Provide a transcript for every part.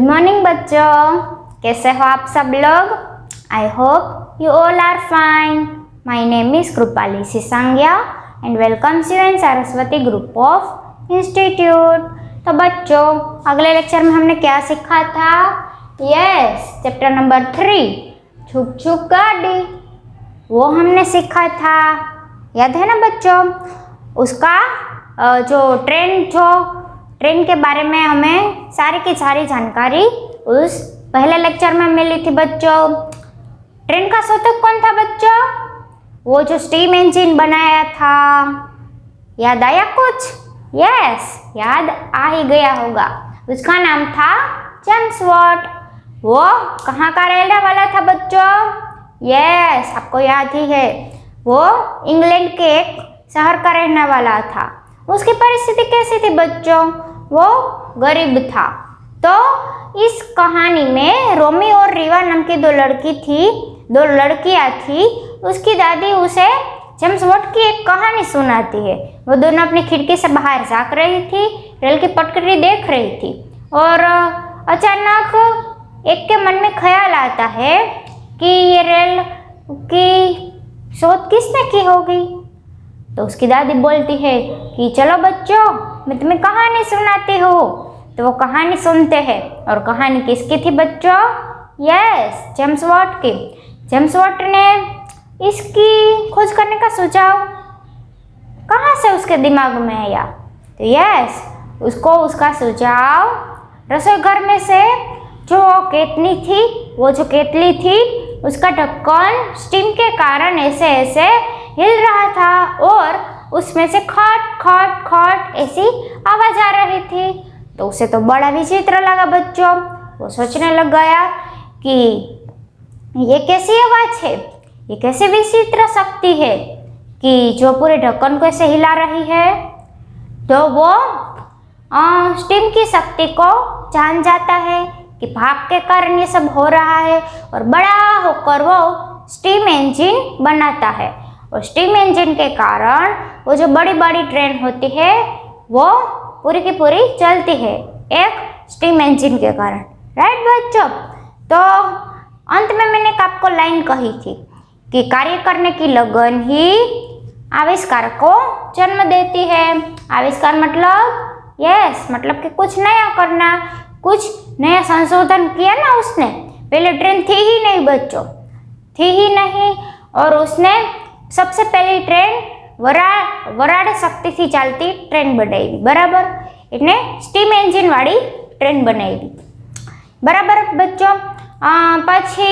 Morning बच्चों, कैसे हो आप सब लोग? I hope you all are fine. My name is Kripali Sisangiya and welcomes you in Saraswati group of institute. तो बच्चों, अगले लेक्चर में हमने क्या सीखा था? यस, चैप्टर नंबर 3 छुक छुक गाड़ी, वो हमने सीखा था। याद है ना बच्चों? उसका ट्रेन के बारे में हमें सारी की सारी जानकारी उस पहले लेक्चर में मिली थी बच्चों। ट्रेन का शोधक कौन था बच्चों? वो जो स्टीम इंजन बनाया था। याद आया कुछ? यस, याद आ ही गया होगा। उसका नाम था जेम्स वाट। वो कहाँ का रहने वाला था बच्चों? यस, आपको याद ही है, वो इंग्लैंड के एक शहर का रहने वाला था। उसकी परिस्थिति कैसी थी बच्चों? वो गरीब था। तो इस कहानी में रोमी और रीवा नाम की दो लड़कियां थी। उसकी दादी उसे जेम्स वाट की एक कहानी सुनाती है। वो दोनों अपनी खिड़की से बाहर झांक रही थी, रेल की पटरी देख रही थी और अचानक एक के मन में ख्याल आता है कि ये रेल की शोध किसने की होगी। तो उसकी दादी बोलती है कि चलो बच्चों, मैं तुम्हें कहानी सुनाती हूँ। तो वो कहानी सुनते हैं और कहानी किसकी थी बच्चों? यस, जेम्स वाट की। जेम्स वाट ने इसकी खोज करने का सुझाव कहाँ से उसके दिमाग में आया? तो यस, उसको उसका सुझाव रसोई घर में से जो केतली थी, वो जो केतली थी उसका ढक्कन स्टीम के कारण ऐसे ऐसे हिल रहा था और उसमें से खट खट खट ऐसी आवाज आ रही थी। तो उसे तो बड़ा विचित्र लगा बच्चों। वो सोचने लग गया कि ये कैसी आवाज है, ये कैसी विचित्र शक्ति है कि जो पूरे ढक्कन को ऐसे हिला रही है। तो वो स्टीम की शक्ति को जान जाता है कि भाप के कारण ये सब हो रहा है और बड़ा होकर वो स्टीम इंजन बनाता है। और स्टीम इंजन के कारण वो जो बड़ी बड़ी ट्रेन होती है वो पूरी की पूरी चलती है, एक स्टीम इंजन के कारण। राइट बच्चों? तो अंत में मैंने आपको लाइन कही थी कि कार्य करने की लगन ही आविष्कार को जन्म देती है। आविष्कार मतलब यस, मतलब कि कुछ नया करना, कुछ नया संशोधन किया ना उसने। पहले ट्रेन थी ही नहीं बच्चों, थी ही नहीं। और उसने सबसे पहली ट्रेन वराड शक्ति થી ચાલતી ટ્રેન બનાવી, બરાબર? એટલે સ્ટીમ એન્જિન વાળી ટ્રેન બનાવી, બરાબર બચ્ચો? પછી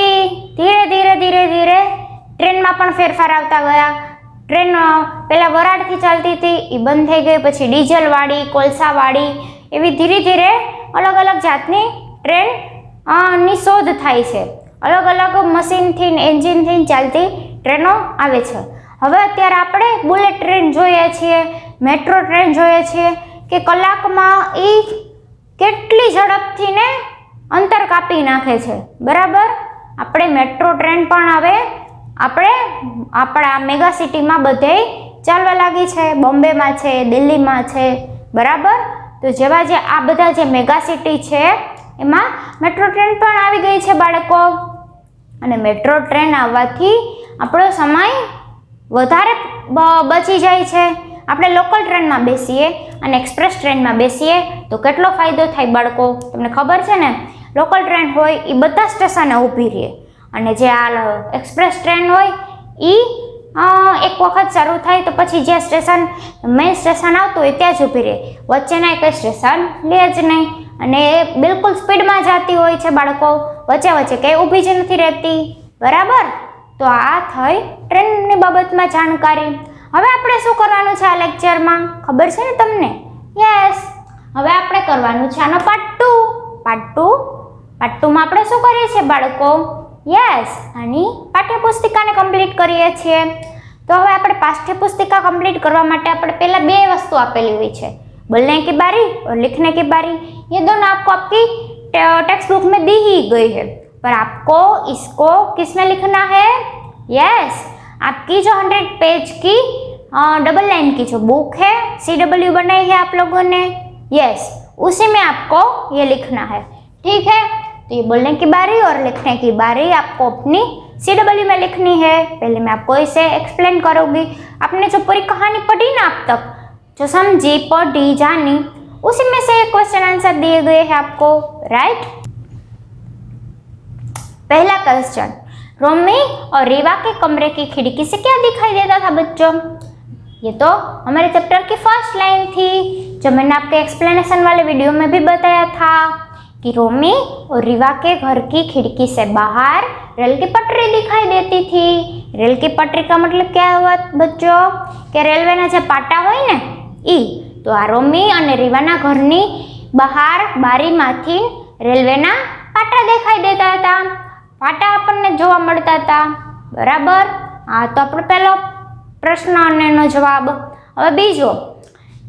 ધીરે ધીરે ધીરે ધીરે ટ્રેનમાં પણ ફેરફાર આવતા ગયા। ટ્રેન પહેલા વરાડથી ચાલતી હતી, એ બંધ થઈ ગઈ, પછી ડીઝલ વાળી, કોલસા વાળી, એવી ધીરે ધીરે અલગ અલગ જાતની ટ્રેન ની શોધ થાય છે। અલગ અલગ મશીનથી એન્જિનથી ચાલતી ટ્રેનો આવે છે। હવે અત્યારે આપણે બુલેટ ટ્રેન જોઈએ છીએ, મેટ્રો ટ્રેન જોઈએ છીએ કે કલાકમાં એ કેટલી ઝડપથી ને અંતર કાપી નાખે છે, બરાબર? આપણે મેટ્રો ટ્રેન પણ હવે આપણે આપણા મેગા સિટીમાં બધે ચાલવા લાગી છે। બોમ્બેમાં છે, દિલ્હીમાં છે, બરાબર? તો જેવા જે આ બધા જે મેગા સિટી છે એમાં મેટ્રો ટ્રેન પણ આવી ગઈ છે બાળકો। અને મેટ્રો ટ્રેન આવવાથી આપણો સમય વધારે બચી જાય છે। આપણે લોકલ ટ્રેનમાં બેસીએ અને એક્સપ્રેસ ટ્રેનમાં બેસીએ તો કેટલો ફાયદો થાય બાળકો? તમને ખબર છે ને? લોકલ ટ્રેન હોય એ બધા સ્ટેશને ઊભી રહે અને જે આ એક્સપ્રેસ ટ્રેન હોય એ એક વખત શરૂ થાય તો પછી જે સ્ટેશન મેઇન સ્ટેશન આવતું હોય ત્યાં જ ઊભી રહે, વચ્ચેના એક સ્ટેશન લે જ નહીં અને એ બિલકુલ સ્પીડમાં જતી હોય છે બાળકો, વચ્ચે વચ્ચે કંઈ ઊભી જ નથી રહેતી, બરાબર? તો આ થઈ ટ્રેનની બાબતમાં જાણકારી। હવે આપણે શું કરવાનું છે આ લેક્ચરમાં? ખબર છે ને તમને? યસ, હવે આપણે કરવાનું છે આનો પાર્ટ 2। પાર્ટ 2માં આપણે શું કરીએ છીએ બાળકો? યસ, આની પાઠ્યપુસ્તિકાને કમ્પ્લીટ કરીએ છીએ। તો હવે આપણે પાઠ્યપુસ્તિકા કમ્પ્લીટ કરવા માટે આપણે પહેલા બે વસ્તુ આપેલી હોય છે, बोलने की बारी और लिखने की बारी। ये दोनों आपको आपकी टेक्स्ट बुक में दी ही गई है, पर आपको इसको किस में लिखना है? यस, आपकी जो 100 पेज की डबल लाइन की जो बुक है, CW बनाई है आप लोगों ने, यस, उसी में आपको ये लिखना है। ठीक है, तो ये बोलने की बारी और लिखने की बारी आपको अपनी CW में लिखनी है। पहले मैं आपको इसे एक्सप्लेन करूँगी। आपने जो पूरी कहानी पढ़ी ना अब तक, जो समझी, पढ़ी, जानी, उसी में से क्वेश्चन आंसर दिए गए हैं आपको, राइट। पहला क्वेश्चन, रोमी और रीवा के कमरे की खिड़की से क्या दिखाई देता था बच्चों? ये तो हमारे चैप्टर की फर्स्ट लाइन थी, जो मैंने आपके एक्सप्लेनेशन वाले वीडियो में भी बताया था कि रोमी और रीवा के घर की खिड़की से बाहर रेल की पटरी दिखाई देती थी। रेल की पटरी का मतलब क्या हुआ बच्चों? कि रेलवेना जे पाटा होय ने ई, तो आ रोमी અને રીવાના ઘરની બહાર બારીમાંથી રેલવેના પાટા દેખાઈ દેતા હતા। પાટા આપણને જોવા મળતા હતા, બરાબર। આ તો આપણો પહેલો प्रश्न અને એનો જવાબ। હવે બીજો,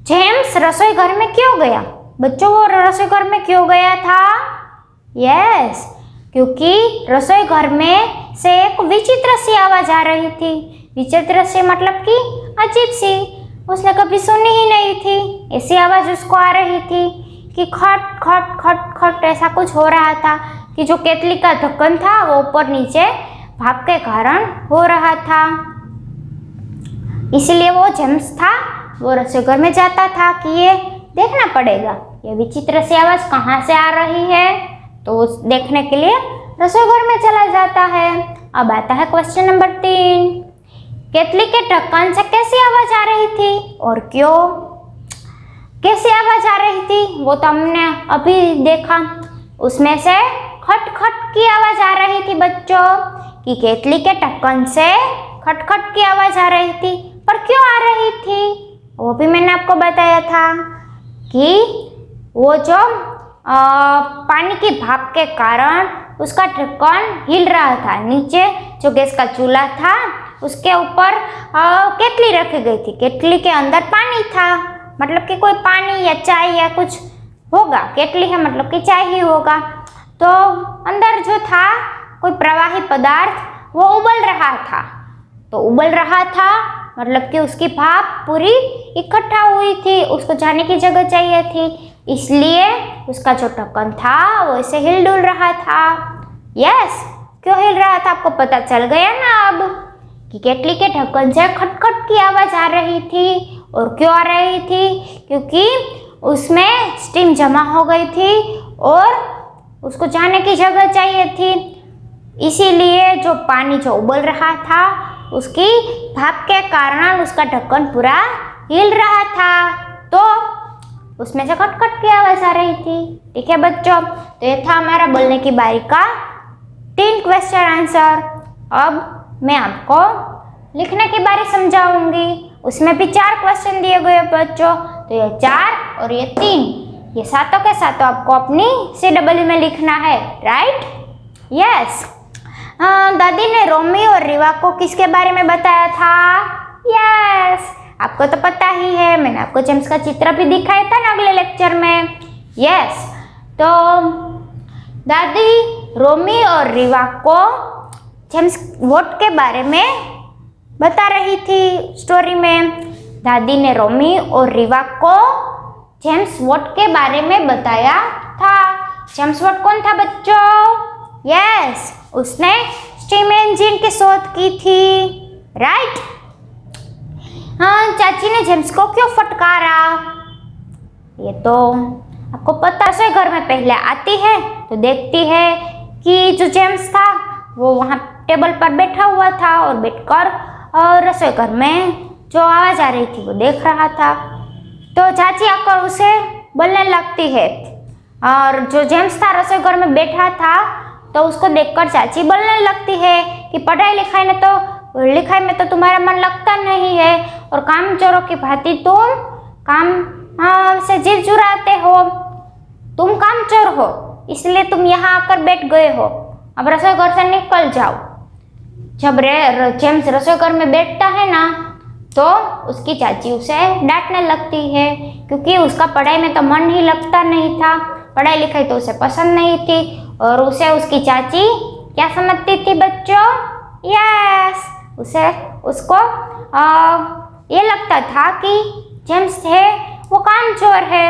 जेम्स रसोई घर में क्यों गया? बच्चों वो रसोई घर में क्यों गया था? यस, क्योंकि रसोई घर में से एक विचित्र सी आवाज आ रही थी। विचित्र सी मतलब कि अजीब सी, उसने कभी सुनी ही नहीं थी। ऐसी आवाज उसको आ रही थी कि खट खट खट खट ऐसा कुछ हो रहा था, कि जो केतली का ढक्कन था वो ऊपर नीचे भाप के कारण हो रहा था। इसीलिए वो जेम्स था, वो रसोई घर में जाता था कि ये देखना पड़ेगा ये विचित्र सी आवाज कहाँ से आ रही है, तो देखने के लिए रसोई घर में चला जाता है। अब आता है क्वेश्चन नंबर 3, केतली के ढक्कन से कैसी आवाज आ रही थी और क्यों? कैसी आवाज आ रही थी वो तो हमने अभी देखा, उसमें से खट खट की आवाज आ रही थी बच्चों, कि केतली के ढक्कन से खट खट की आवाज आ रही थी। पर क्यों आ रही थी वो भी मैंने आपको बताया था कि वो जो पानी की भाप के कारण उसका ढक्कन हिल रहा था। नीचे जो गैस का चूल्हा था उसके ऊपर केतली रखी गई थी, केतली के अंदर पानी था, मतलब कि कोई पानी या चाय या कुछ होगा, केतली है मतलब कि चाय ही होगा। तो अंदर जो था कोई प्रवाही पदार्थ वो उबल रहा था, तो उबल रहा था मतलब कि उसकी भाप पूरी इकट्ठा हुई थी, उसको जाने की जगह चाहिए थी, इसलिए उसका जो ढक्कन था वो ऐसे हिल डुल रहा था। यस, क्यों हिल रहा था आपको पता चल गया ना अब, कि केतली के ढक्कन से खटखट की आवाज आ रही थी। और क्यों आ रही थी? क्योंकि उसमें स्टीम जमा हो गई थी और उसको जाने की जगह चाहिए थी, इसीलिए जो पानी जो उबल रहा था उसकी भाप के कारण उसका ढक्कन पूरा हिल रहा था, तो उसमें से खटखट की आवाज आ रही थी। ठीक है बच्चों, तो ये था हमारा बोलने की बारी का 3 क्वेश्चन आंसर। अब मैं आपको लिखने की बारी समझाऊंगी, उसमें भी 4 क्वेश्चन दिए गए बच्चों, तो ये 4 और ये 3, ये सातों के सातों आपको अपनी CW में लिखना है, राइट। यस, दादी ने रोमी और रीवा को किसके बारे में बताया था? यस, आपको तो पता ही है, मैंने आपको जेम्स का चित्र भी दिखाया था ना अगले लेक्चर में। यस, तो दादी रोमी और रीवा को जेम्स वॉट के बारे में बता रही थी स्टोरी में। दादी ने रोमी और रीवा को जेम्स वॉट के बारे में बताया था। जेम्स वॉट कौन था बच्चों? यस, उसने स्टीम इंजन की शोध की थी, राइट। हाँ, चाची ने जेम्स को क्यों फटकारा? ये तो आपको पता है, घर में पहले आती है तो देखती है कि जो जेम्स था वो वहाँ टेबल पर बैठा हुआ था और बैठकर रसोई घर में जो आवाज आ रही थी वो देख रहा था। तो चाची आकर उसे बोलने लगती है, और जो जेम्स था रसोई घर में बैठा था तो उसको देखकर चाची बोलने लगती है कि पढ़ाई लिखाई में तो तुम्हारा मन लगता नहीं है, और काम चोरों की भांति तुम काम से जी चुराते हो, तुम काम चोर हो, इसलिए तुम यहाँ आकर बैठ गए हो, अब रसोई घर से निकल जाओ। जब जेम्स रसोई घर में बैठता है ना तो उसकी चाची उसे डांटने लगती है, क्योंकि उसका पढ़ाई में तो मन ही लगता नहीं था, पढ़ाई लिखाई तो उसे पसंद नहीं थी, और उसे उसकी चाची क्या समझती थी बच्चों? यस, उसको ये लगता था कि जेम्स है वो कामचोर है।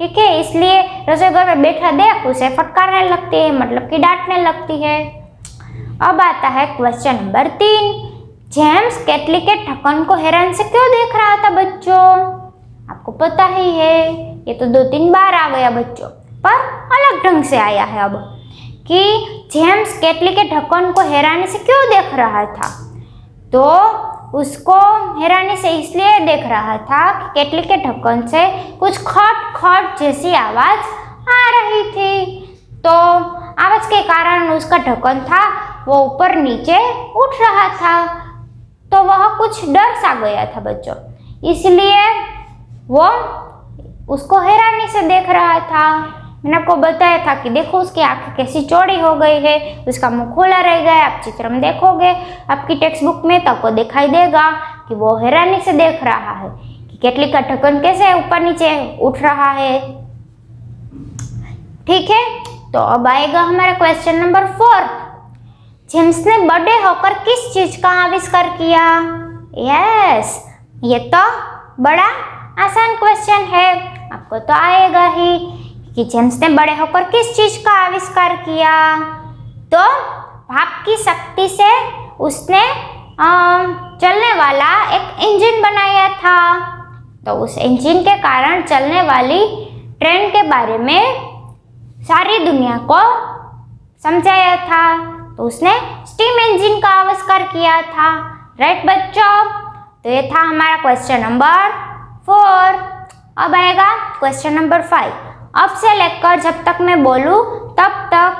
ठीक है, इसलिए रसोई घर में बैठा देख उसे फटकारने लगती है, मतलब कि डांटने लगती है। अब आता है क्वेश्चन नंबर 3। जेम्स केटली के ढक्कन को हैरान से क्यों देख रहा था बच्चों? आपको पता ही है, ये तो 2-3 बार आ गया बच्चों, पर अलग ढंग से आया है अब कि जेम्स केटली के ढक्कन को हैरानी से क्यों देख रहा था। तो उसको हैरानी से इसलिए देख रहा था कि केटली के ढक्कन से कुछ खट खट जैसी आवाज आ रही थी। तो आवाज के कारण उसका ढक्कन था वो ऊपर नीचे उठ रहा था, तो वह कुछ डर सा गया था बच्चों, इसलिए वो उसको हैरानी से देख रहा था। मैंने आपको बताया था कि देखो उसकी आंखें कैसी चौड़ी हो गई है, उसका मुंह खुला रह गया। आप चित्र में देखोगे आपकी टेक्स्ट बुक में, तो आपको दिखाई देगा कि वो हैरानी से देख रहा है कि केटली का ढक्कन कैसे ऊपर नीचे उठ रहा है। ठीक है, तो अब आएगा हमारा क्वेश्चन नंबर 4। जेम्स ने बड़े होकर किस चीज का आविष्कार किया? यस, ये तो बड़ा आसान क्वेश्चन है, आपको तो आएगा ही कि जेम्स ने बड़े होकर किस चीज का आविष्कार किया। तो भाप की शक्ति से उसने चलने वाला एक इंजन बनाया था। तो उस इंजन के कारण चलने वाली ट्रेन के बारे में सारी दुनिया को समझाया था। तो उसने स्टीम इंजन का आविष्कार किया था। राइट बच्चों, तो ये था हमारा क्वेश्चन नंबर 4। अब आएगा क्वेश्चन नंबर 5। अब से लेकर जब तक मैं बोलूं तब तक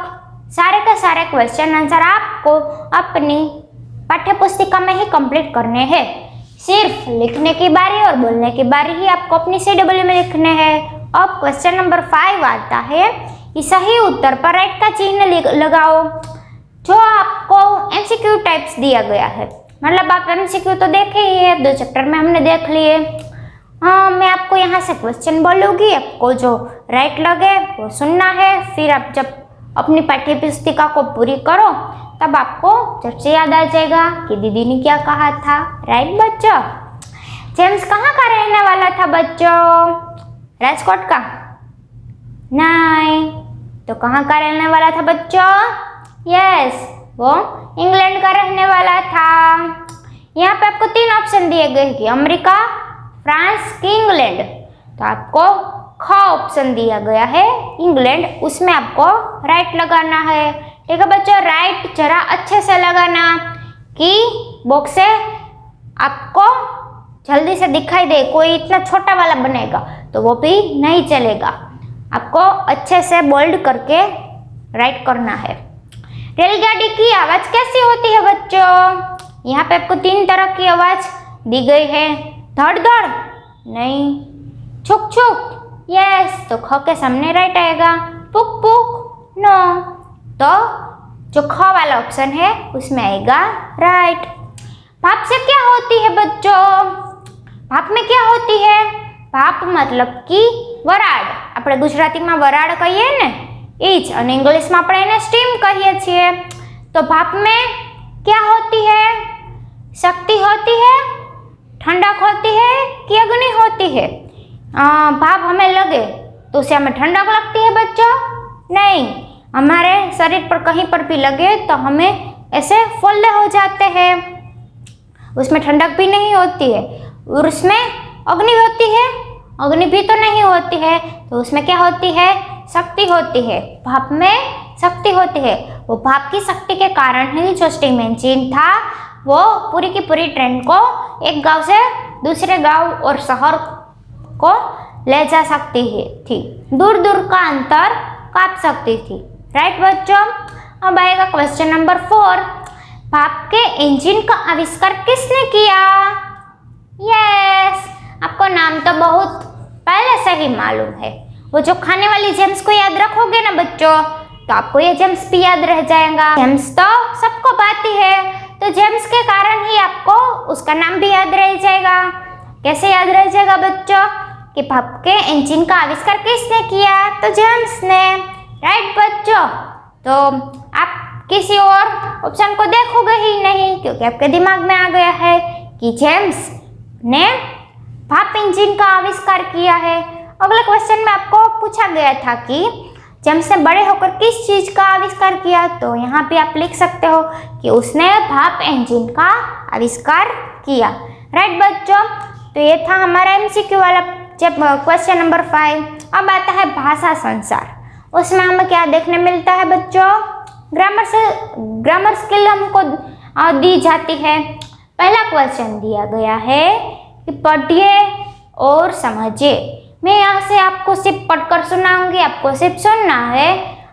सारे के सारे क्वेश्चन आंसर आपको अपनी पाठ्य पुस्तिका में ही कंप्लीट करने हैं। सिर्फ लिखने की बारी और बोलने की बारी ही आपको अपनी CW में लिखने हैं। अब क्वेश्चन नंबर 5 आता है कि सही उत्तर पर राइट का चिन्ह लगाओ। जो आपको MCQ टाइप्स दिया गया है, मतलब आप MCQ तो देखे ही है, 2 चैप्टर में हमने देख लिए। हाँ, मैं आपको यहाँ से क्वेश्चन बोलूँगी, आपको जो राइट लगे वो सुनना है। फिर आप जब अपनी पाठ्य पुस्तिका को पूरी करो तब आपको जब से याद आ जाएगा कि दीदी ने क्या कहा था। राइट बच्चों, जेम्स कहाँ का रहने वाला था बच्चों? राजकोट का? नहीं, तो कहाँ का रहने वाला था बच्चों? यस, वो इंग्लैंड का रहने वाला था। यहाँ पे आपको 3 ऑप्शन दिए गए कि अमेरिका, फ्रांस की इंग्लैंड। तो आपको ख ऑप्शन दिया गया है इंग्लैंड, उसमें आपको राइट लगाना है। ठीक है बच्चों, राइट जरा अच्छे से लगाना कि बॉक्स से आपको जल्दी से दिखाई दे। कोई इतना छोटा वाला बनेगा तो वो भी नहीं चलेगा, आपको अच्छे से बोल्ड करके राइट करना है। रेलगाड़ी की आवाज कैसी होती है बच्चों? यहाँ पे आपको 3 तरह की आवाज दी गई है। धड़ धड़? नहीं। छुक छुक? यस, तो ख के सामने राइट आएगा। पुक पुक? नो। तो जो ख वाला ऑप्शन है उसमें आएगा राइट। भाप से क्या होती है बच्चों? भाप में क्या होती है? भाप मतलब कि વરાળ, આપણે ગુજરાતીમાં વરાળ કહીએ ને એ જ, અને ઇંગ્લિશમાં આપણે એને સ્ટીમ કહીએ છીએ। તો भाप में क्या होती है? शक्ति होती है, ठंडक होती है कि अग्नि होती है? भाप हमें लगे तो उसे हमें ठंडक लगती है बच्चों? नहीं, हमारे शरीर पर कहीं पर भी लगे तो हमें ऐसे फोल्डे हो जाते हैं, उसमें ठंडक भी नहीं होती है। और उसमें अग्नि होती है? अग्नि भी तो नहीं होती है, तो उसमें क्या होती है? शक्ति होती है। भाप में शक्ति होती है। वो भाप की शक्ति के कारण ही जो स्टीम इंजन था वो पूरी की पूरी ट्रेन को एक गांव से दूसरे गांव और शहर को ले जा सकती थी, दूर दूर का अंतर काट सकती थी। राइट बच्चों, अब आएगा क्वेश्चन नंबर 4। भाप के इंजन का आविष्कार किसने किया? यस, आपको नाम तो बहुत पहले से ही मालूम है। वो जो खाने वाली जेम्स को याद रखोगे ना बच्चों, तो आपको ये जेम्स भी याद रह जाएगा। जेम्स तो सबको भाती है, तो जेम्स के कारण ही आपको उसका नाम भी याद रह जाएगा। कैसे याद रह जाएगा बच्चों? कि भाप के इंजन का आविष्कार किसने किया? तो जेम्स ने। राइट बच्चों, तो आप किसी और ऑप्शन को देखोगे ही नहीं, क्योंकि आपके दिमाग में आ गया है कि जेम्स ने भाप इंजन का आविष्कार किया है। अगले क्वेश्चन में आपको पूछा गया था कि जेम्स ने बड़े होकर किस चीज का आविष्कार किया, तो यहाँ पे आप लिख सकते हो कि उसने भाप इंजन का आविष्कार किया। राइट बच्चों, तो ये था हमारा एमसीक्यू वाला क्वेश्चन नंबर 5। अब आता है भाषा संसार, उसमें हमें क्या देखने मिलता है बच्चों, ग्रामर स्किल हमको दी जाती है। पहला क्वेश्चन दिया गया है कि पढ़िए और समझिए। मैं यहाँ से आपको सिर्फ पढ़कर सुनाऊंगी, आपको सिर्फ सुनना है,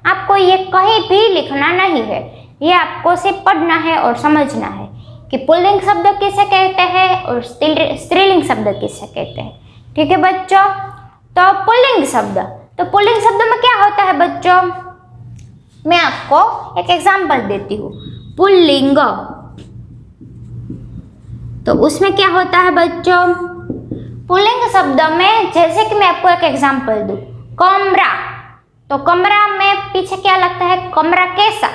आपको ये कहीं भी लिखना नहीं है, ये आपको सिर्फ पढ़ना है और समझना है कि पुल्लिंग शब्द किसे कहते हैं और स्त्रीलिंग शब्द किसे कहते हैं। ठीक है बच्चों, तो पुल्लिंग शब्द में क्या होता है बच्चों, मैं आपको एक एग्जाम्पल देती हूँ। पुल्लिंग, तो उसमें क्या होता है बच्चों, पुल्लिंग शब्द में जैसे कि मैं आपको एक एग्जांपल दूं, कमरा, तो कमरा में पीछे क्या लगता है, कमरा कैसा,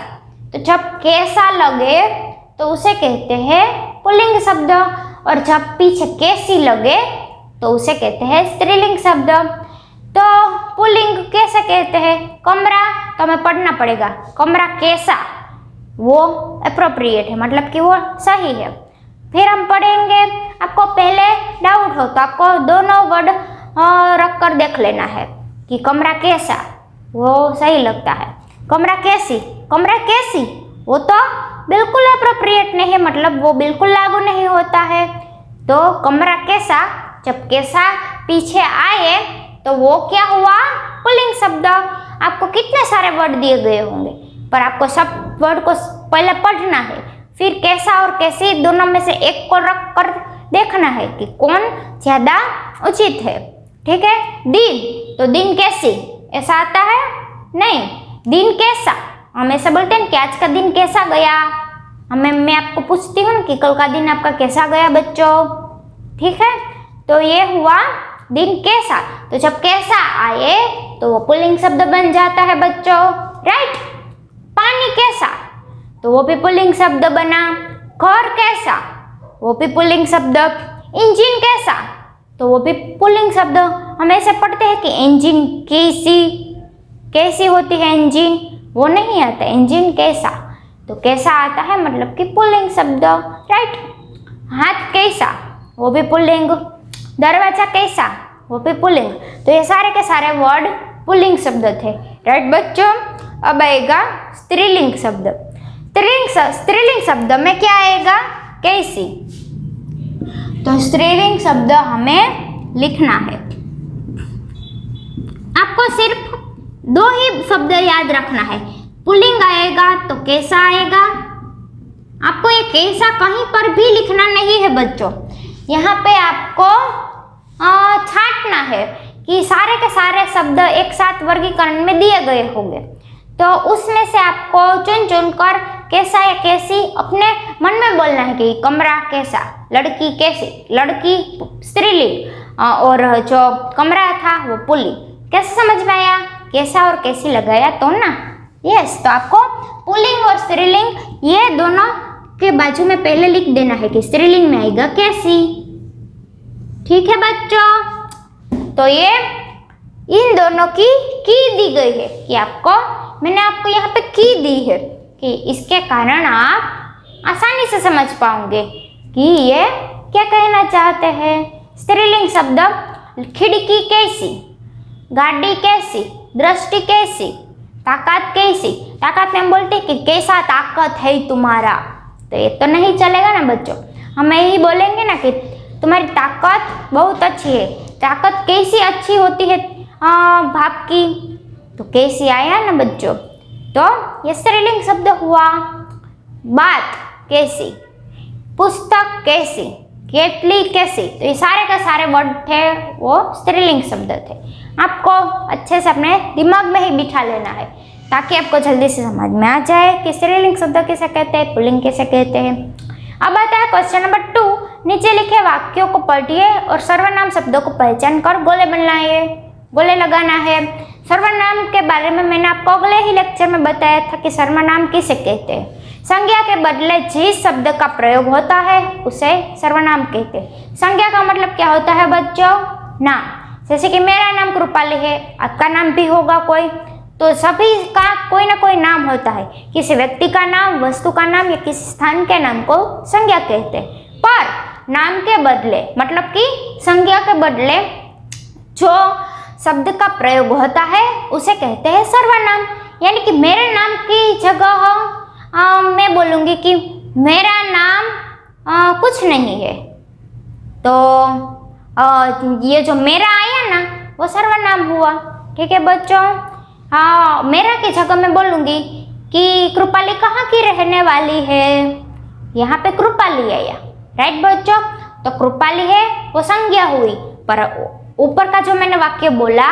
तो जब कैसा लगे तो उसे कहते हैं पुल्लिंग शब्द, और जब पीछे कैसी लगे तो उसे कहते हैं स्त्रीलिंग शब्द। तो पुल्लिंग कैसे कहते हैं, कमरा, तो हमें पढ़ना पड़ेगा कमरा कैसा, वो एप्रोप्रिएट है, मतलब कि वो सही है। फिर हम पढ़ेंगे, आपको पहले डाउट हो तो आपको दोनों वर्ड रख कर देख लेना है कि कमरा कैसा वो सही लगता है, कमरा कैसी वो तो बिल्कुल एप्रोप्रिएट नहीं है, मतलब वो बिल्कुल लागू नहीं होता है। तो कमरा कैसा, जब कैसा पीछे आए तो वो क्या हुआ, पुल्लिंग शब्द। आपको कितने सारे वर्ड दिए गए होंगे, पर आपको सब वर्ड को पहले पढ़ना है, फिर कैसा और कैसी दोनों में से एक को रख कर देखना है कि कौन ज्यादा उचित है। ठीक है, दिन, तो दिन कैसी ऐसा आता है नहीं, दिन कैसा, हम ऐसा बोलते हैं कि आज का दिन कैसा गया, मैं आपको पूछती हूँ कि कल का दिन आपका कैसा गया बच्चों। ठीक है, तो ये हुआ दिन कैसा, तो जब कैसा आए तो वो पुल्लिंग शब्द बन जाता है बच्चों। राइट, पानी कैसा, तो वो भी पुल्लिंग शब्द बना। घर कैसा, वो भी पुल्लिंग शब्द। इंजन कैसा, तो वो भी पुल्लिंग शब्द। हम ऐसे पढ़ते हैं कि इंजन कैसी होती है, इंजन वो नहीं आता, इंजन कैसा, तो कैसा आता है मतलब कि पुल्लिंग शब्द। राइट, हाथ कैसा, वो भी पुल्लिंग। दरवाजा कैसा, वो भी पुल्लिंग। तो ये सारे के सारे वर्ड पुल्लिंग शब्द थे। राइट बच्चों, अब आएगा स्त्रीलिंग शब्द। स्त्रीलिंग शब्द में क्या आएगा, कैसी, तो स्त्रीलिंग शब्द हमें लिखना है। आपको सिर्फ दो ही शब्द याद रखना है, पुल्लिंग आएगा तो कैसा आएगा। आपको ये कैसा कहीं पर भी लिखना नहीं है बच्चों, यहाँ पे आपको छांटना है कि सारे के सारे शब्द एक साथ वर्गीकरण में दिए गए होंगे, तो उसमें से आपको चुन चुन कर कैसा या कैसी अपने मन में बोलना है कि कमरा कैसा, लड़की कैसी, लड़की स्त्रीलिंग और जो कमरा था वो पुल्लिंग। कैसे समझ में आया, कैसा और कैसी लगाया तो ना। यस, तो आपको पुल्लिंग और स्त्रीलिंग ये दोनों के बाजू में पहले लिख देना है कि स्त्रीलिंग में आएगा कैसी। ठीक है बच्चों, तो ये इन दोनों की दी गई है कि मैंने आपको यहाँ पे की दी है कि इसके कारण आप आसानी से समझ पाओगे कि ये क्या कहना चाहते हैं। स्त्रीलिंग शब्द खिड़की कैसी, गाड़ी कैसी, दृष्टि कैसी, ताकत कैसी। ताकत में हम बोलते हैं कि कैसा ताकत है तुम्हारा, तो ये तो नहीं चलेगा ना बच्चों। हम यही बोलेंगे ना कि तुम्हारी ताकत बहुत अच्छी है। ताकत कैसी अच्छी होती है भाप की, तो कैसी आया ना बच्चों, तो ये स्त्रीलिंग शब्द हुआ। बात कैसी, पुस्तक कैसी, केतली कैसी, तो ये सारे का सारे वर्ड थे वो स्त्रीलिंग शब्द थे। आपको अच्छे से अपने दिमाग में ही बिठा लेना है ताकि आपको जल्दी से समझ में आ जाए कि स्त्रीलिंग शब्द कैसे कहते हैं, पुल्लिंग कैसे कहते हैं। अब आता है क्वेश्चन नंबर 2। नीचे लिखे वाक्यों को पढ़िए और सर्वनाम शब्दों को पहचान कर गोले लगाना है। सर्वनाम के बारे में मैंने आपको अगले ही लेक्चर में बताया था कि सर्वनाम किसे कहते हैं। संज्ञा के बदले जिस शब्द का प्रयोग होता है उसे सर्वनाम कहते हैं। संज्ञा का मतलब क्या होता है बच्चों, नाम। जैसे कि मेरा नाम कृपाली है, आपका नाम भी होगा कोई, तो सभी का कोई ना कोई नाम होता है। किसी व्यक्ति का नाम, वस्तु का नाम या किसी स्थान के नाम को संज्ञा कहते हैं। पर नाम के बदले, मतलब कि संज्ञा के बदले जो शब्द का प्रयोग होता है उसे कहते हैं सर्वनाम। यानी कि मेरे नाम की जगह मैं बोलूँगी कि मेरा नाम कुछ नहीं है, तो ये जो मेरा आया ना वो सर्वनाम हुआ। ठीक है बच्चों। मेरा की जगह मैं बोलूँगी कि कृपाली कहाँ की रहने वाली है, यहाँ पे कृपाली आया। राइट बच्चों, तो कृपाली है वो संज्ञा हुई, पर ऊपर का जो मैंने वाक्य बोला,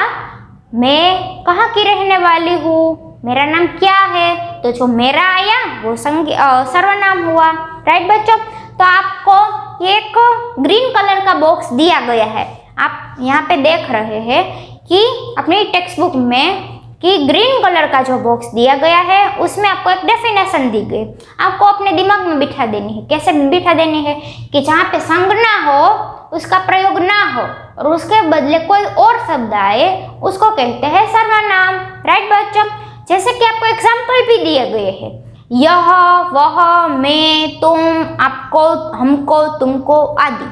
मैं कहाँ की रहने वाली हूँ, मेरा नाम क्या है, तो जो मेरा आया वो सर्वनाम हुआ। राइट बच्चों, तो आपको एक ग्रीन कलर का बॉक्स दिया गया है। आप यहाँ पे देख रहे हैं कि अपनी टेक्स्ट बुक में कि ग्रीन कलर का जो बॉक्स दिया गया है उसमें आपको एक डेफिनेशन दी गई। आपको अपने दिमाग में बिठा देनी है। कैसे बिठा देनी है कि जहाँ पे संज्ञा हो उसका प्रयोग ना हो और उसके बदले कोई और शब्द आए उसको कहते हैं सर्वनाम। राइट बच्चों, जैसे कि आपको एग्जाम्पल भी दिए गए हैं, यह, वह, मैं, तुम, आपको, हमको, तुमको आदि।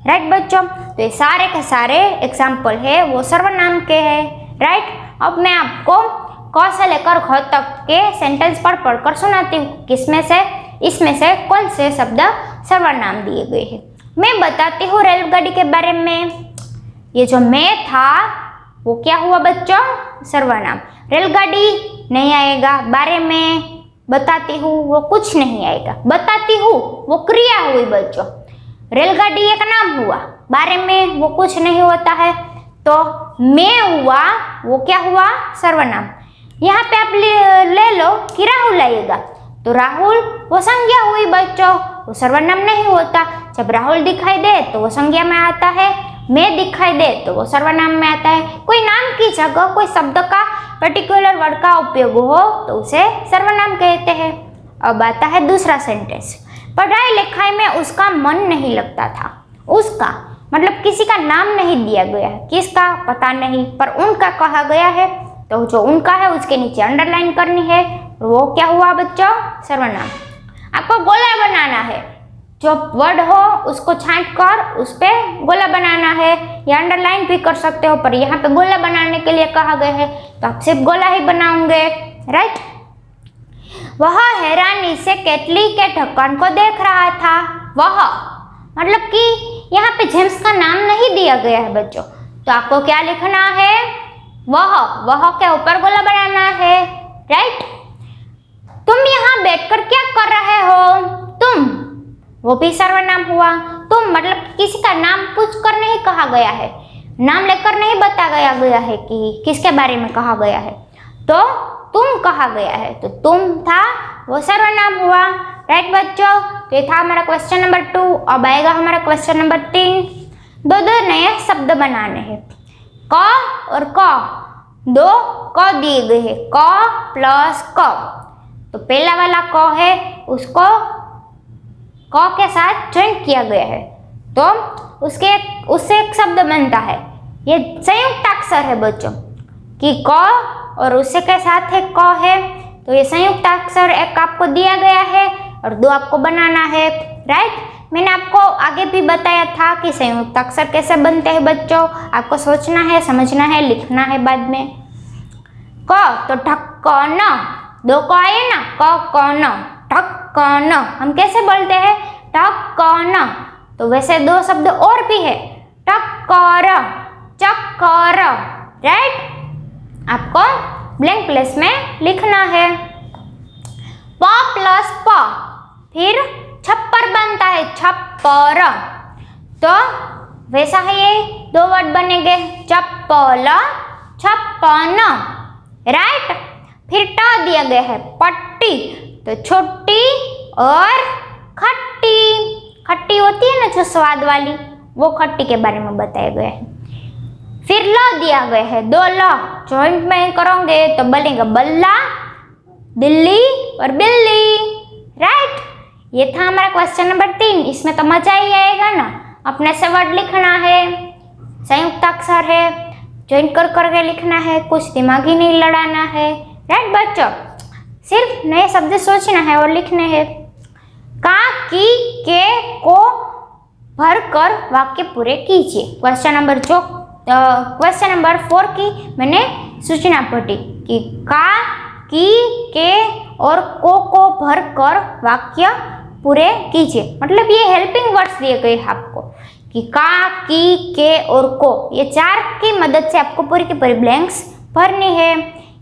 राइट बच्चों, तो ये सारे के सारे एग्जाम्पल है वो सर्वनाम के हैं। राइट, अब मैं आपको क से लेकर ख तक के सेंटेंस पढ़कर सुनाती हूँ किसमें से, इसमें से कौन से शब्द सर्वनाम दिए गए हैं। मैं बताती हूँ रेलगाड़ी के बारे में। ये जो मैं था वो क्या हुआ बच्चों, सर्वनाम। रेलगाड़ी नहीं आएगा, बारे में बताती हूँ वो कुछ नहीं आएगा, बताती हूँ वो क्रिया हुई बच्चों। रेलगाड़ी एक नाम हुआ, बारे में वो कुछ नहीं होता है, तो मैं हुआ वो क्या हुआ, सर्वनाम। यहाँ पे आप ले लो कि राहुल आएगा, तो राहुल वो संज्ञा हुई बच्चों, वो सर्वनाम नहीं होता। जब राहुल दिखाई दे तो वो संज्ञा में आता है, मैं दिखाई दे तो वो सर्वनाम में आता है। कोई नाम की जगह कोई शब्द का पर्टिकुलर वर्ड का उपयोग हो तो उसे सर्वनाम कहते हैं। अब आता है दूसरा सेंटेंस। पढ़ाई लिखाई में उसका मन नहीं लगता था। उसका मतलब किसी का नाम नहीं दिया गया है, किसका पता नहीं, पर उनका कहा गया है, तो जो उनका है उसके नीचे अंडरलाइन करनी है, वो क्या हुआ बच्चों, सर्वनाम। आपको गोला बनाना है, जो वर्ड हो उसको छांट कर उस पर गोला बनाना है, या अंडरलाइन भी कर सकते हो, पर यहाँ पे गोला बनाने के लिए कहा गया है तो आप सिर्फ गोला ही बनाओगे। राइट, वह हैरानी से केतली के ढक्कन को देख रहा था। वह मतलब कि यहाँ पे जेम्स का नाम नहीं दिया गया है बच्चों, तो आपको क्या लिखना है, वह के ऊपर गोला बनाना है। राइट, तुम यहाँ बैठकर क्या कर रहे हो, तुम, वो भी सर्वनाम हुआ। तुम मतलब किसी का नाम पूछ कर नहीं कहा गया है, नाम लेकर नहीं बताया गया है कि किसके बारे में कहा गया है, तो तुम कहा गया है, तो तुम था वो सर्वनाम हुआ। राइट बच्चों, तो ये था हमारा क्वेश्चन नंबर 2। अब आएगा हमारा क्वेश्चन नंबर 3। दो नए शब्द बनाने हैं। क और क, दो क दिए गए हैं, क प्लस क, तो पहला वाला क है उसको क के साथ ज्वाइन किया गया है, तो उससे एक शब्द बनता है। ये संयुक्त अक्षर है बच्चों कि क और उससे के साथ है क है, तो ये संयुक्त अक्षर एक आपको दिया गया है और दो आपको बनाना है। राइट, मैंने आपको आगे भी बताया था कि संयुक्त अक्षर कैसे बनते हैं बच्चों, आपको सोचना है, समझना है, लिखना है बाद में। क तो ढक्कन, दो क आए ना, क कौन, ढक्कन, हम कैसे बोलते हैं, ढक्कन। तो वैसे दो शब्द और भी है, टक्कर, चक्कर। राइट, आपको ब्लैंक प्लेस में लिखना है। प प्लस प, फिर छप्पर बनता है, छप्पर, तो वैसा है ये दो वर्ड बनेंगे, चप्पल, छप्पन। राइट, फिर ट दिया गया है, पट्टी, तो छोटी और खट्टी। खट्टी होती है ना जो स्वाद वाली, वो खट्टी के बारे में बताया गया है। फिर ल दिया गया है, दो ल जॉइंट में करोगे तो बनेगा बल्ला, दिल्ली और बिल्ली। राइट, ये था हमारा क्वेश्चन नंबर 3। इसमें तो मजा ही आएगा ना, अपने से वर्ड लिखना है। संयुक्ताक्षर है, ज्वाइन कर करके लिखना है, कुछ दिमागी नहीं लड़ाना है। राइट बच्चों, सिर्फ नए शब्द सोचना है और लिखने हैं। का, की, के, को भर कर वाक्य पूरे कीजिए। क्वेश्चन नंबर 4 की मैंने सूचना पढ़ी कि का, की, के और को भर कर वाक्य पूरे कीजिए। मतलब ये हेल्पिंग वर्ड्स दिए गए हैं आपको कि का, की, के और को, ये 4 की मदद से आपको पूरी की पूरी ब्लैंक्स भरनी है।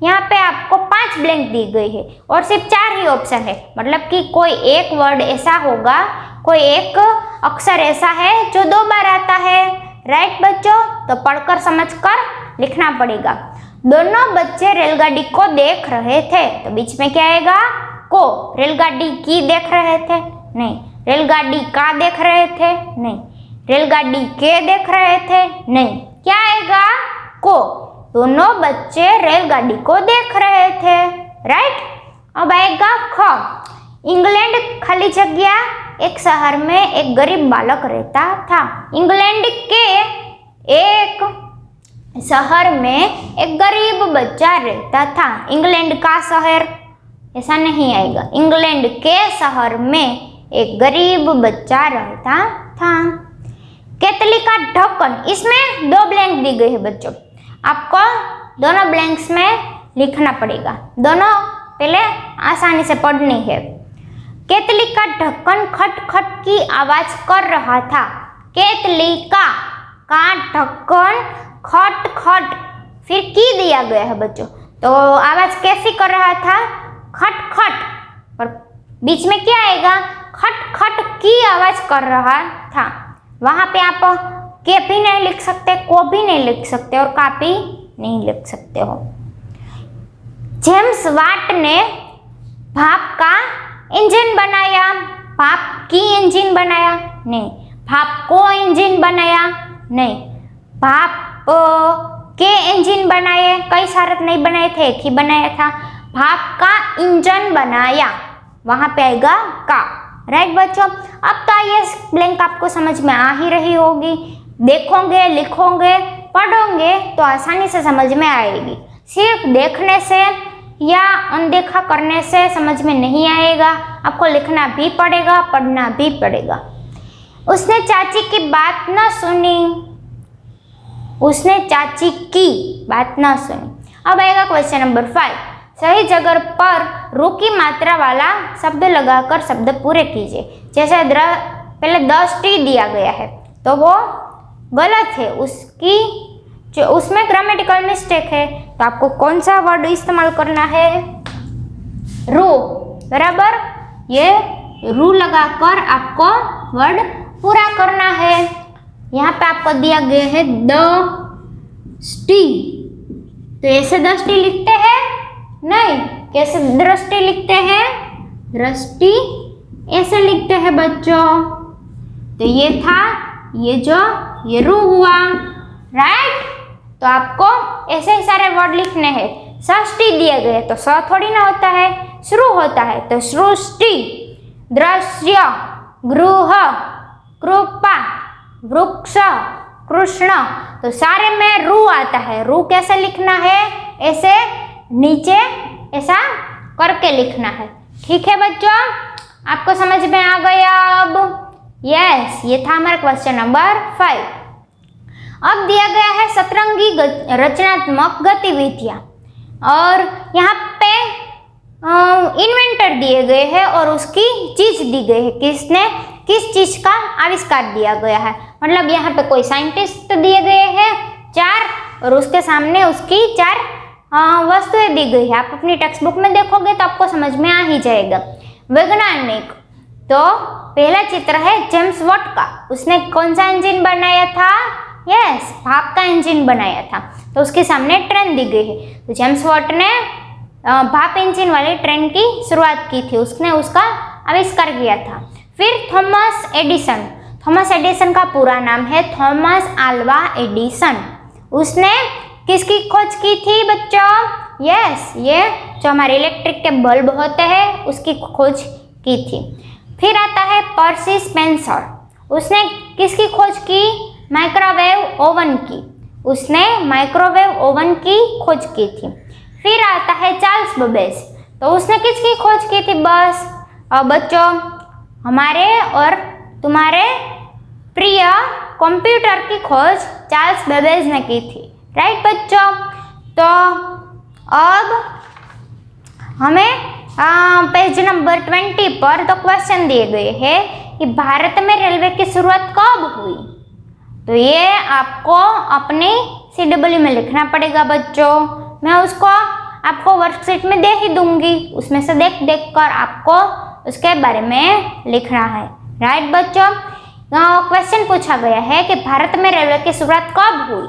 यहाँ पे आपको 5 ब्लैंक दी गई है और सिर्फ 4 ही ऑप्शन है। मतलब कि कोई एक वर्ड ऐसा होगा, कोई एक अक्षर ऐसा है जो 2 बार आता है। राइट बच्चों, तो पढ़कर समझकर लिखना पड़ेगा। दोनों बच्चे रेलगाड़ी को देख रहे थे, तो बीच में क्या आएगा? को। रेलगाड़ी की देख रहे थे? नहीं। रेलगाड़ी का देख रहे थे? नहीं। रेलगाड़ी के देख रहे थे? नहीं। क्या आएगा? को। दोनों बच्चे रेलगाड़ी को देख रहे थे। राइट। अब आएगा ख। इंग्लैंड खाली जगह एक शहर में एक गरीब बालक रहता था। इंग्लैंड के एक शहर में एक गरीब बच्चा रहता था। इंग्लैंड का शहर ऐसा नहीं आएगा। इंग्लैंड के शहर में एक गरीब बच्चा रहता था। केतली का ढक्कन, इसमें 2 ब्लैंक दी गई है बच्चों। आपको दोनों ब्लैंक्स में लिखना पड़ेगा। दोनों पहले आसानी से पढ़नी है। केतली का ढक्कन खट खट की आवाज कर रहा था। केतली का ढक्कन खट खट, फिर की दिया गया है बच्चों, तो आवाज कैसी कर रहा था? खट खट, और बीच में क्या आएगा? खट खट की आवाज कर रहा था। वहां पे आप के भी नहीं लिख सकते, को भी नहीं लिख सकते और का भी नहीं लिख सकते हो। जेम्स वाट ने भाप का इंजन बनाया। भाप की इंजन बनाया? नहीं। भाप को इंजन बनाया? नहीं। भाप के इंजन बनाए? कई सारे नहीं बनाए थे, एक ही बनाया था। भाप का इंजन बनाया, वहां पे आएगा का। राइट बच्चों, अब तो ये ब्लैंक आपको समझ में आ ही रही होगी। देखोगे, लिखोगे, पढ़ोगे तो आसानी से समझ में आएगी। सिर्फ देखने से या अनदेखा करने से समझ में नहीं आएगा। आपको लिखना भी पड़ेगा, पढ़ना भी पड़ेगा। उसने चाची की बात न सुनी। उसने चाची की बात न सुनी। अब आएगा क्वेश्चन नंबर 5। सही जगह पर रू की मात्रा वाला शब्द लगाकर शब्द पूरे कीजिए। जैसे पहले दृष्टि दिया गया है तो वो गलत है, उसमें ग्रामेटिकल मिस्टेक है, तो आपको कौन सा वर्ड इस्तेमाल करना है? रू। बराबर, ये रू लगाकर आपको वर्ड पूरा करना है। यहाँ पे आपको दिया गया है दृष्टि, तो ऐसे दृष्टि लिखते हैं? नहीं। कैसे दृष्टि लिखते हैं? दृष्टि ऐसे लिखते हैं बच्चों। तो ये था, ये रू हुआ। राइट। तो आपको ऐसे ही सारे वर्ड लिखने हैं। षष्टि दिए गए तो स थोड़ी ना होता है, श्रु होता है, तो सृष्टि, दृश्य, गृह, कृपा, वृक्ष, कृष्ण, तो सारे में रू आता है। रू कैसे लिखना है? ऐसे नीचे ऐसा करके लिखना है। ठीक है बच्चों, आपको समझ में आ गया अब? यस, ये था हमारा क्वेश्चन नंबर 5। अब दिया गया है सतरंगी रचनात्मक गतिविधियां, और यहाँ पे इन्वेंटर दिए गए हैं और उसकी चीज दी गई है। किसने किस चीज का आविष्कार दिया गया है? मतलब यहाँ पे कोई साइंटिस्ट दिए गए हैं 4 और उसके सामने उसकी 4 वस्तुएं दी गई है। आप अपनी टेक्स्ट बुक में देखोगे तो आपको समझ में आ ही जाएगा। वैज्ञानिक, तो पहला चित्र है जेम्स वाट का। उसने कौन सा इंजन बनाया था? यस, भाप का इंजन बनाया था, तो उसके सामने ट्रेन दी गई है। तो जेम्स वाट ने भाप इंजन वाली ट्रेन की शुरुआत की थी, उसने उसका आविष्कार किया था। फिर थॉमस एडिसन। थॉमस एडिसन का पूरा नाम है थॉमस आल्वा एडिसन। उसने किसकी खोज की थी बच्चों? यस, ये जो हमारे इलेक्ट्रिक के बल्ब होते हैं उसकी खोज की थी। फिर आता है पर्सी स्पेंसर। उसने किसकी खोज की? माइक्रोवेव ओवन की, उसने माइक्रोवेव ओवन की खोज की थी। फिर आता है चार्ल्स बेबेज, तो उसने किसकी खोज की थी बस? अब बच्चों हमारे और तुम्हारे प्रिय कंप्यूटर की खोज चार्ल्स बेबेज ने की थी, राइट बच्चों। तो अब हमें पेज नंबर 20 पर तो क्वेश्चन दिए गए हैं कि भारत में रेलवे की शुरुआत कब हुई। तो ये आपको अपनी CW में लिखना पड़ेगा बच्चों। मैं उसको आपको वर्कशीट में दे ही दूंगी, उसमें से देख देख कर आपको उसके बारे में लिखना है, राइट बच्चों। क्वेश्चन पूछा गया है कि भारत में रेलवे की शुरुआत कब हुई।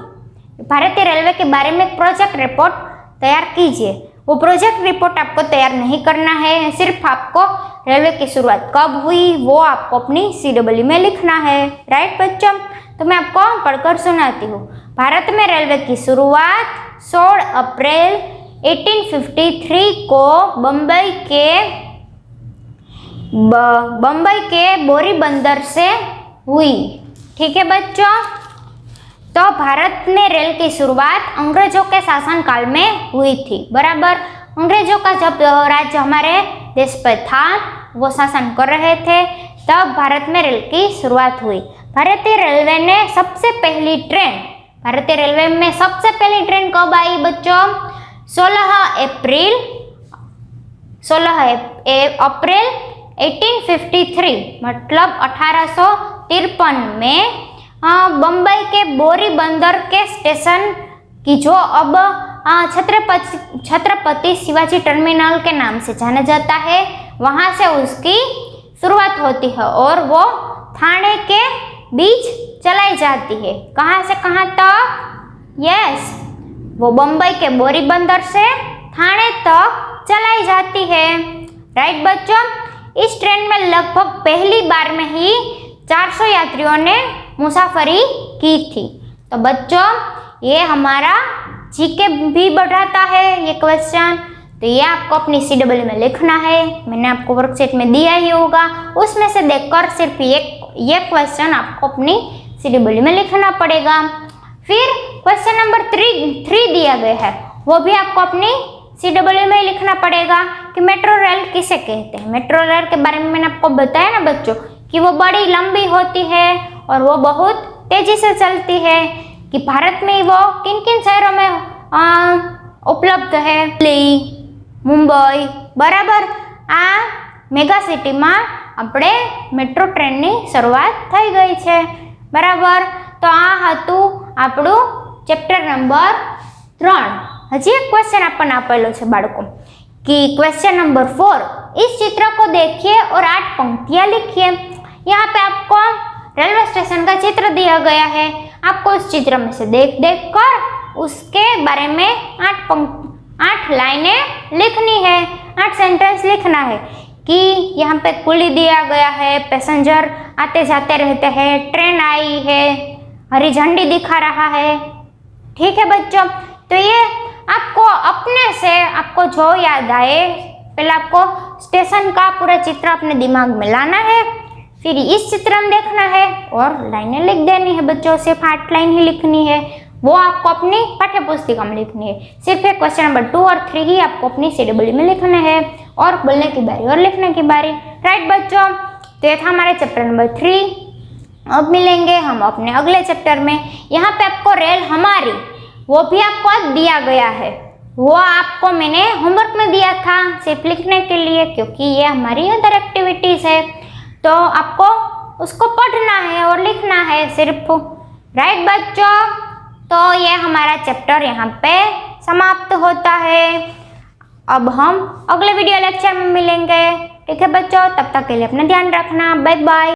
भारतीय रेलवे के बारे में एक प्रोजेक्ट रिपोर्ट तैयार कीजिए। वो प्रोजेक्ट रिपोर्ट आपको तैयार नहीं करना है, सिर्फ आपको रेलवे की शुरुआत कब हुई वो आपको अपनी CW में लिखना है, राइट बच्चों। तो मैं आपको पढ़कर सुनाती हूँ। भारत में रेलवे की शुरुआत 16 अप्रैल 1853 को बम्बई के बोरी बंदर से हुई, ठीक है बच्चों। तो भारत में रेल की शुरुआत अंग्रेजों के शासनकाल में हुई थी, बराबर। अंग्रेजों का जब राज्य हमारे देश पर था, वो शासन कर रहे थे, तब भारत में रेल की शुरुआत हुई। भारतीय रेलवे में सबसे पहली ट्रेन कब आई बच्चों? 16 अप्रैल 1853 मतलब 1853 में बम्बई के बोरी बंदर के स्टेशन की जो अब छत्रपति शिवाजी टर्मिनल के नाम से जाना जाता है, वहां से उसकी शुरुआत होती है और वो थाने के बीच चलाई जाती है। कहाँ से कहाँ तक? यस, वो बम्बई के बोरी बंदर से थाने तक चलाई जाती है, राइट बच्चों। इस ट्रेन में लगभग पहली बार में ही 400 यात्रियों ने मुसाफरी की थी। तो बच्चों ये हमारा जीके भी बढ़ाता है ये क्वेश्चन, तो ये आपको अपनी CW में लिखना है। मैंने आपको वर्कशीट में दिया ही होगा, उसमें से देखकर सिर्फ ये क्वेश्चन आपको अपनी CW में लिखना पड़ेगा। फिर क्वेश्चन नंबर 3 दिया गया है, वो भी आपको अपनी CW में लिखना पड़ेगा कि मेट्रो रेल किसे कहते हैं। मेट्रो रेल के बारे में मैंने आपको बताया ना बच्चों कि वो बड़ी लंबी होती है और वो बहुत तेजी से चलती है। कि भारत में वो किन किन शहरों में उपलब्ध है? दिल्ली, मुंबई, बराबर। आ मेगा सिटी में આપણે મેટ્રો ટ્રેનની શરૂઆત થઈ ગઈ છે, બરાબર। તો આ હતું આપણું ચેપ્ટર નંબર 3। હજી એક ક્વેશ્ચન આપણને આપેલો છે બાળકો कि क्वेश्चन नंबर 4, इस चित्र को देखिए और 8 पंक्तियां लिखिए। यहाँ पे आपको रेलवे स्टेशन का चित्र दिया गया है, आपको उस चित्र में से देख कर उसके बारे में 8 लाइनें लिखनी है, 8 सेंटेंस लिखना है। कि यहाँ पे कुली दिया गया है, पैसेंजर आते जाते रहते हैं, ट्रेन आई है, हरी झंडी दिखा रहा है, ठीक है बच्चों। तो ये आपको अपने से आपको जो याद आए, पहले आपको स्टेशन का पूरा चित्र अपने दिमाग में लाना है, फिर इस चित्र में देखना है और लाइनें लिख देनी है बच्चों। सिर्फ 8 लाइन ही लिखनी है, वो आपको अपनी पाठ्य पुस्तिका में लिखनी है। सिर्फ एक क्वेश्चन नंबर 2 और 3 ही आपको अपनी CW में लिखना है, और बोलने की बारी और लिखने की बारी, राइट बच्चों। तो ये था हमारे चैप्टर नंबर 3। अब मिलेंगे हम अपने अगले चैप्टर में। यहाँ पे आपको रेल हमारी वो भी आपको दिया गया है, वो आपको मैंने होमवर्क में दिया था सिर्फ लिखने के लिए, क्योंकि ये हमारी अदर एक्टिविटीज है, तो आपको उसको पढ़ना है और लिखना है सिर्फ, राइट बच्चों। तो ये हमारा चैप्टर यहाँ पे समाप्त होता है। अब हम अगले वीडियो लेक्चर में मिलेंगे, ठीक है बच्चों। तब तक के लिए अपना ध्यान रखना, बाय बाय।